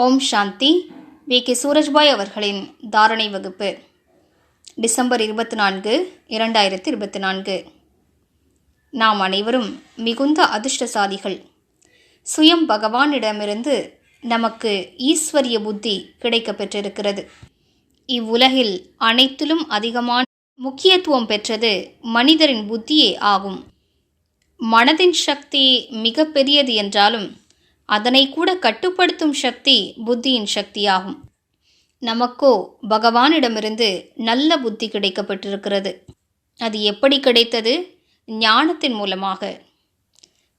ஓம் சாந்தி. VK. Surajbhai அவர்களின் தாரணை வகுப்பு டிசம்பர் 24, 2024. நாம் அனைவரும் மிகுந்த அதிர்ஷ்டசாலிகள். சுயம் பகவானிடமிருந்து நமக்கு ஈஸ்வரிய புத்தி கிடைக்கப் பெற்றிருக்கிறது. இவ்வுலகில் அனைத்திலும் அதிகமான முக்கியத்துவம் பெற்றது மனிதரின் புத்தியே ஆகும். மனதின் சக்தி மிக பெரியது என்றாலும் அதனை கூட கட்டுப்படுத்தும் சக்தி புத்தியின் சக்தியாகும். நமக்கோ பகவானிடமிருந்து நல்ல புத்தி கிடைக்கப்பட்டிருக்கிறது. அது எப்படி கிடைத்தது? ஞானத்தின் மூலமாக.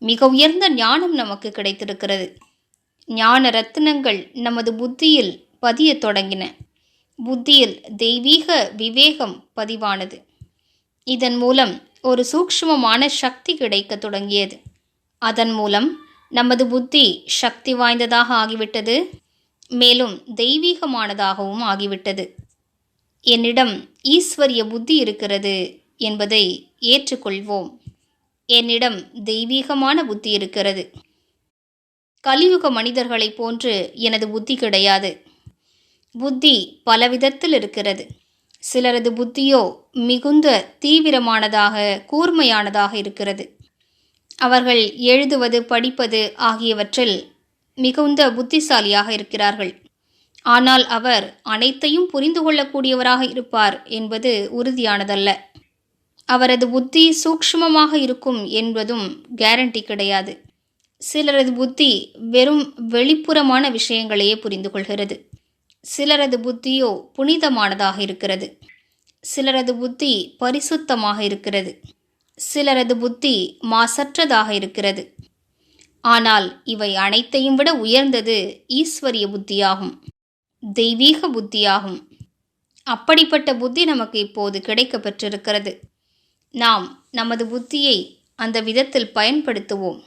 மிக உயர்ந்த ஞானம் நமக்கு கிடைத்திருக்கிறது. ஞான ரத்தினங்கள் நமது புத்தியில் பதிய தொடங்கின. புத்தியில் தெய்வீக விவேகம் பதிவானது. இதன் மூலம் ஒரு சூக்ஷ்மமான சக்தி கிடைக்க தொடங்கியது. அதன் மூலம் நமது புத்தி சக்தி வாய்ந்ததாக ஆகிவிட்டது. மேலும் தெய்வீகமானதாகவும் ஆகிவிட்டது. என்னிடம் ஈஸ்வரிய புத்தி இருக்கிறது என்பதை ஏற்றுக்கொள்வோம். என்னிடம் தெய்வீகமான புத்தி இருக்கிறது. கலியுக மனிதர்களைப் போன்று எனது புத்தி கிடையாது. புத்தி பலவிதத்தில் இருக்கிறது. சிலரது புத்தியோ மிகுந்த தீவிரமானதாக கூர்மையானதாக இருக்கிறது. அவர்கள் எழுதுவது படிப்பது ஆகியவற்றில் மிகுந்த புத்திசாலியாக இருக்கிறார்கள். ஆனால் அவர் அனைத்தையும் புரிந்து கொள்ளக்கூடியவராக இருப்பார் என்பது உறுதியானதல்ல. அவரது புத்தி சூக்ஷ்மமாக இருக்கும் என்பதும் கேரண்டி கிடையாது. சிலரது புத்தி வெறும் வெளிப்புறமான விஷயங்களையே புரிந்து கொள்கிறது. சிலரது புத்தியோ புனிதமானதாக இருக்கிறது. சிலரது புத்தி பரிசுத்தமாக இருக்கிறது. சிலரது புத்தி மாசற்றதாக இருக்கிறது. ஆனால் இவை அனைத்தையும் விட உயர்ந்தது ஈஸ்வரிய புத்தியாகும், தெய்வீக புத்தியாகும். அப்படிப்பட்ட புத்தி நமக்கு இப்போது கிடைக்க பெற்றிருக்கிறது. நாம் நமது புத்தியை அந்த விதத்தில் பயன்படுத்துவோம்.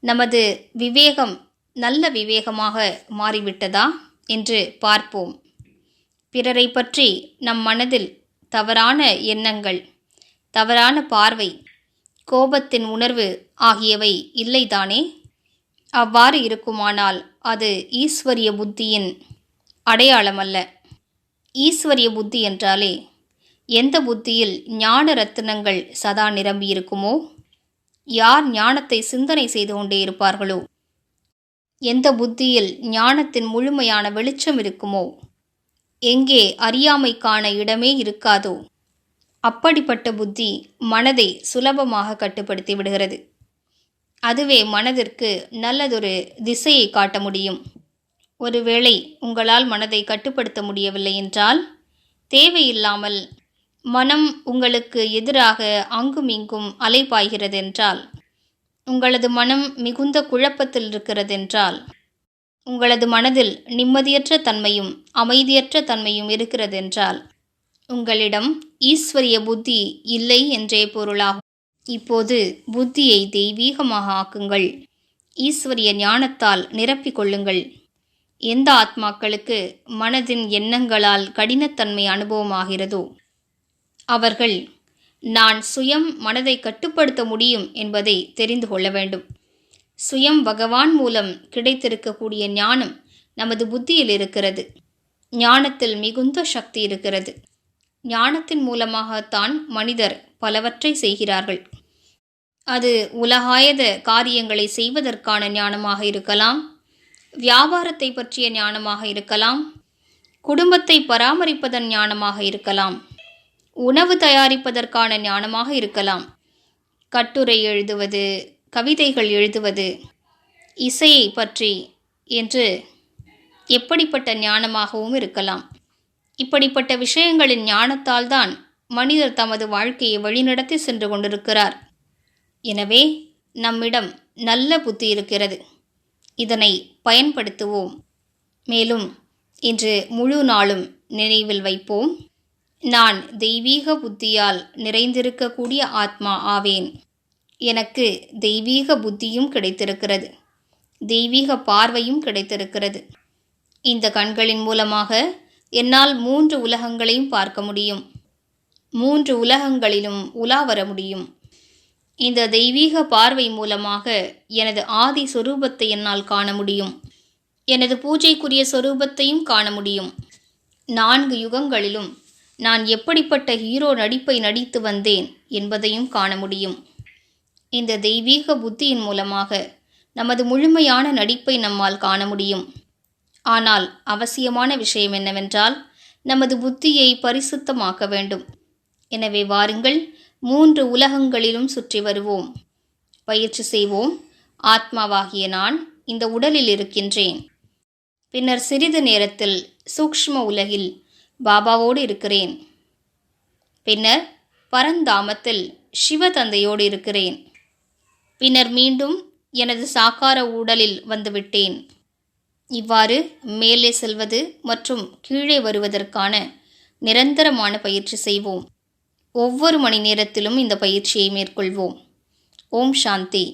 நமது விவேகம் நல்ல விவேகமாக மாறிவிட்டதா என்று பார்ப்போம். பிறரை பற்றி நம் மனதில் தவறான எண்ணங்கள், தவறான பார்வை, கோபத்தின் உணர்வு ஆகியவை இல்லைதானே? அவ்வாறு இருக்குமானால் அது ஈஸ்வரிய புத்தியின் அடையாளமல்ல. ஈஸ்வரிய புத்தி என்றாலே எந்த புத்தியில் ஞான ரத்தினங்கள் சதா நிரம்பியிருக்குமோ, யார் ஞானத்தை சிந்தனை செய்து கொண்டே இருப்பார்களோ, எந்த புத்தியில் ஞானத்தின் முழுமையான வெளிச்சம் இருக்குமோ, எங்கே அறியாமைக்கான இடமே இருக்காதோ, அப்படிப்பட்ட புத்தி மனதை சுலபமாக கட்டுப்படுத்தி விடுகிறது. அதுவே மனதிற்கு நல்லதொரு திசையை காட்ட முடியும். ஒருவேளை உங்களால் மனதை கட்டுப்படுத்த முடியவில்லை என்றால், தேவையில்லாமல் மனம் உங்களுக்கு எதிராக அங்கும் இங்கும் அலைபாய்கிறதென்றால், உங்களது மனம் மிகுந்த குழப்பத்தில் இருக்கிறதென்றால், உங்களது மனதில் நிம்மதியற்ற தன்மையும் அமைதியற்ற தன்மையும் இருக்கிறதென்றால், உங்களிடம் ஈஸ்வரிய புத்தி இல்லை என்றே பொருளாகும். இப்போது புத்தியை தெய்வீகமாக ஆக்குங்கள். ஈஸ்வரிய ஞானத்தால் நிரப்பிக் கொள்ளுங்கள். எந்த ஆத்மாக்களுக்கு மனதின் எண்ணங்களால் கடினத்தன்மை அனுபவமாகிறதோ, அவர்கள் நான் சுயம் மனதை கட்டுப்படுத்த முடியும் என்பதை தெரிந்து கொள்ள வேண்டும். சுயம் பகவான் மூலம் கிடைத்திருக்கக்கூடிய ஞானம் நமது புத்தியில் இருக்கிறது. ஞானத்தில் மிகுந்த சக்தி இருக்கிறது. ஞானத்தின் மூலமாகத்தான் மனிதர் பலவற்றை செய்கிறார்கள். அது உலகாயத காரியங்களை செய்வதற்கான ஞானமாக இருக்கலாம், வியாபாரத்தை பற்றிய ஞானமாக இருக்கலாம், குடும்பத்தை பராமரிப்பதன் ஞானமாக இருக்கலாம், உணவு தயாரிப்பதற்கான ஞானமாக இருக்கலாம், கட்டுரை எழுதுவது, கவிதைகள் எழுதுவது, இசையை பற்றி என்று எப்படிப்பட்ட ஞானமாகவும் இருக்கலாம். இப்படிப்பட்ட விஷயங்களின் ஞானத்தால் தான் மனிதர் தமது வாழ்க்கையை வழிநடத்தி சென்று கொண்டிருக்கிறார். எனவே நம்மிடம் நல்ல புத்தி இருக்கிறது. இதனை பயன்படுத்துவோம். மேலும் இன்று முழு நாளும் நினைவில் வைப்போம், நான் தெய்வீக புத்தியால் நிறைந்திருக்கக்கூடிய ஆத்மா ஆவேன். எனக்கு தெய்வீக புத்தியும் கிடைத்திருக்கிறது. தெய்வீக பார்வையும் கிடைத்திருக்கிறது. இந்த கண்களின் மூலமாக என்னால் 3 உலகங்களையும் பார்க்க முடியும். 3 உலகங்களிலும் உலா வர முடியும். இந்த தெய்வீக பார்வை மூலமாக எனது ஆதி சொரூபத்தை என்னால் காண முடியும். எனது பூஜைக்குரிய சொரூபத்தையும் காண முடியும். 4 யுகங்களிலும் நான் எப்படிப்பட்ட ஹீரோ நடிப்பை நடித்து வந்தேன் என்பதையும் காண முடியும். இந்த தெய்வீக புத்தியின் மூலமாக நமது முழுமையான நடிப்பை நம்மால் காண முடியும். ஆனால் அவசியமான விஷயம் என்னவென்றால், நமது புத்தியை பரிசுத்தமாக்க வேண்டும். எனவே வாருங்கள், 3 உலகங்களிலும் சுற்றி வருவோம். பயிற்சி செய்வோம். ஆத்மாவாகிய நான் இந்த உடலில் இருக்கின்றேன். பின்னர் சிறிது நேரத்தில் சூக்ஷ்ம உலகில் பாபாவோடு இருக்கிறேன். பின்னர் பரந்தாமத்தில் சிவதந்தையோடு இருக்கிறேன். பின்னர் மீண்டும் எனது சாக்கார உடலில் வந்துவிட்டேன். இவ்வாறு மேலே செல்வது மற்றும் கீழே வருவதற்கான நிரந்தரமான பயிற்சி செய்வோம். ஒவ்வொரு மணி நேரத்திலும் இந்த பயிற்சியை மேற்கொள்வோம். ஓம் சாந்தி.